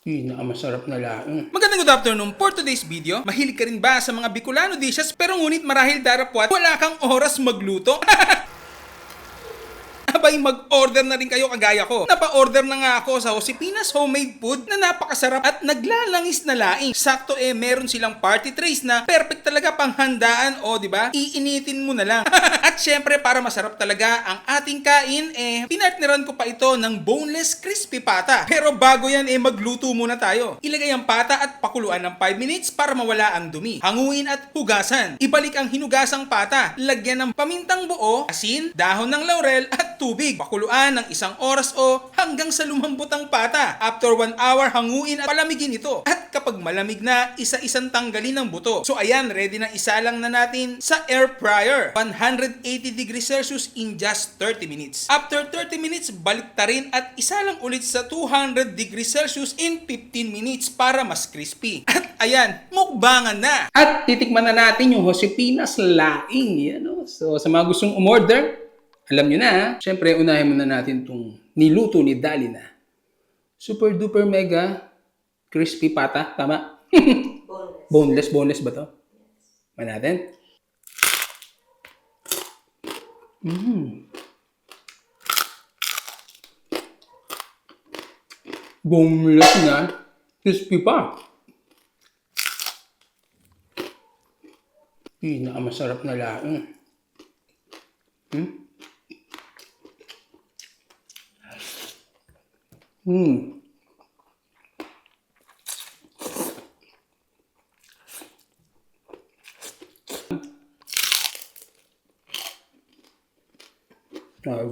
Pinakamasarap na laing. Magandang good afternoon. For today's video, mahilig ka rin ba sa mga Bicolano dishes pero ngunit marahil darapwat wala kang oras magluto? Abay, mag-order na rin kayo kagaya ko. Napa-order na nga ako sa Josipinas Homemade Food na napakasarap at naglalangis na laing. Sakto meron silang party trays na perfect talaga pang handaan o di ba? Iinitin mo na lang. At syempre para masarap talaga ang ating kain pinartneran ko pa ito ng boneless crispy pata. Pero bago yan magluto muna tayo. Ilagay ang pata at pakuluan ng 5 minutes para mawala ang dumi. Hanguin at hugasan. Ibalik ang hinugasang pata. Lagyan ng pamintang buo, asin, dahon ng laurel at tubig. Pakuluan ng 1 oras o hanggang sa lumambot ang pata. After 1 hour, hanguin at palamigin ito. At kapag malamig na, isa-isang tanggalin ang buto. So ayan, ready na isalang na natin sa air fryer. 180 degrees Celsius in just 30 minutes. After 30 minutes, baliktarin at isalang ulit sa 200 degrees Celsius in 15 minutes para mas crispy. At ayan, mukbangan na! At titikman na natin yung Josipinas laing. Yan, no? So sa mga gustong umorder, alam nyo na. Siyempre, unahin muna natin itong niluto ni Dalina. Super duper mega crispy pata. Tama? Boneless. Boneless ba to? Yes. Natin. Boneless na. Crispy pa. Pinakamasarap na laing.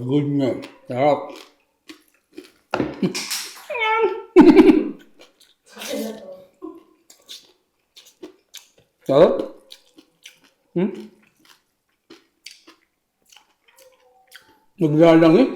Good na. Sarap. Sarap? Naglalang eh.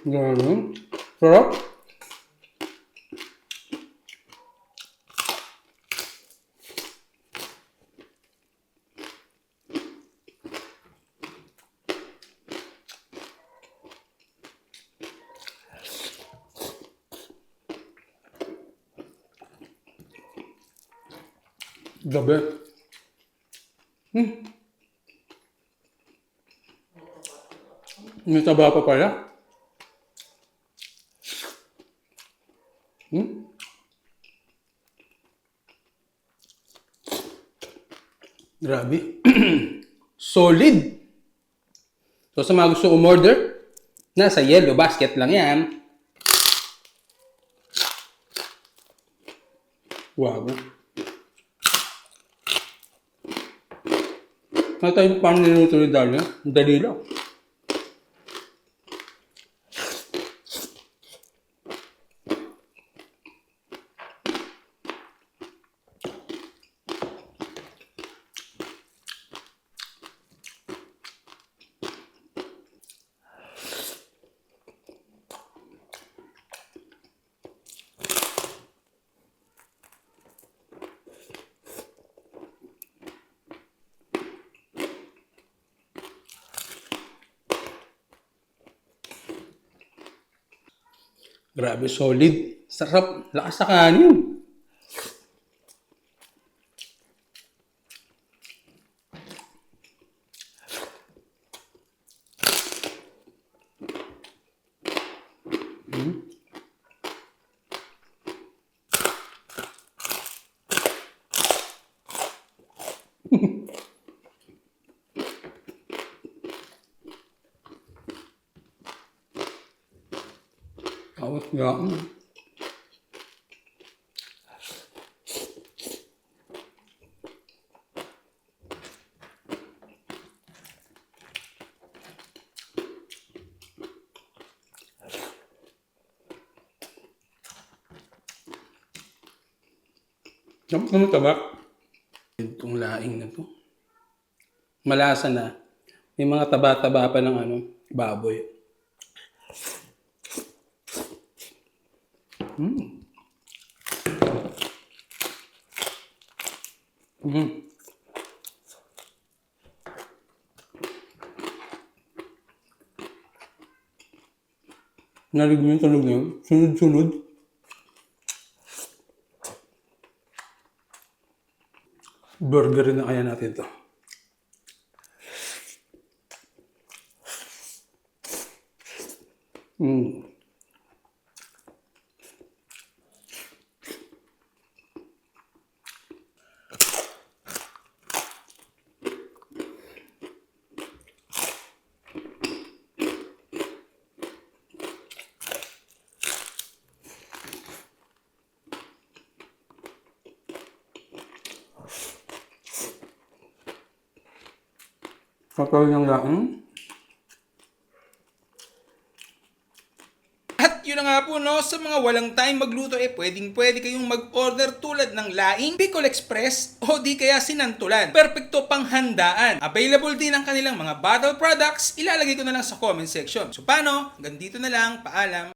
Ganun. Sarap. Gabi. May taba pa pala. Grabe. Solid. So sa mga gusto umorder, nasa yellow basket lang yan. Wow. Ano tayo paano niluto ni Dalia? Dali lang. Grabe, solid. Sarap. Lakas sa kanin. Tapos nga. Ano taba? Itong laing na to. Malasa na. May mga taba-taba pa ng baboy. Narinig niyo yung tunog niyo? Sunod-sunod. Burger na kaya natin to. Kapag yung laing. At yun na nga po no, sa mga walang time magluto pwede kayong mag-order tulad ng laing, Bicol Express o di kaya sinantulan. Perfecto pang handaan. Available din ang kanilang mga bottle products, ilalagay ko na lang sa comment section. So paano? Hanggang dito na lang, paalam.